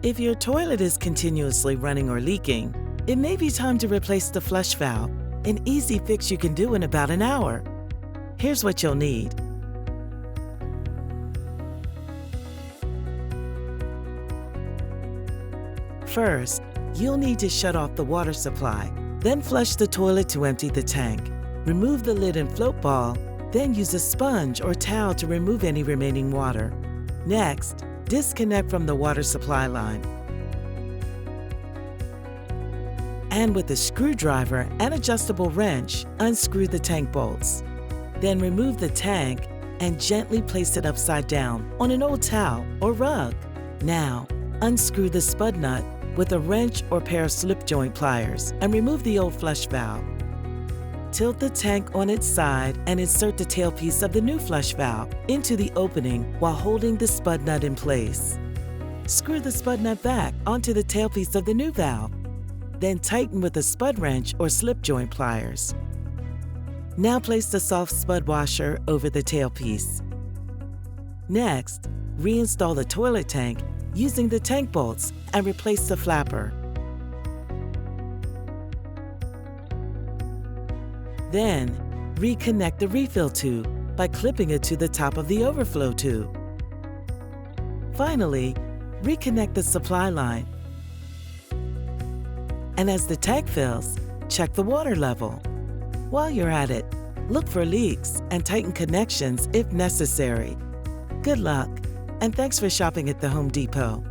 If your toilet is continuously running or leaking, it may be time to replace the flush valve, an easy fix you can do in about an hour. Here's what you'll need. First, you'll need to shut off the water supply, then flush the toilet to empty the tank. Remove the lid and float ball, then use a sponge or towel to remove any remaining water. Next, disconnect from the water supply line. And with a screwdriver and adjustable wrench, unscrew the tank bolts. Then remove the tank and gently place it upside down on an old towel or rug. Now, unscrew the spud nut with a wrench or pair of slip joint pliers and remove the old flush valve. Tilt the tank on its side and insert the tailpiece of the new flush valve into the opening while holding the spud nut in place. Screw the spud nut back onto the tailpiece of the new valve. Then tighten with a spud wrench or slip joint pliers. Now place the soft spud washer over the tailpiece. Next, reinstall the toilet tank using the tank bolts and replace the flapper. Then, reconnect the refill tube by clipping it to the top of the overflow tube. Finally, reconnect the supply line. And as the tank fills, check the water level. While you're at it, look for leaks and tighten connections if necessary. Good luck, and thanks for shopping at the Home Depot.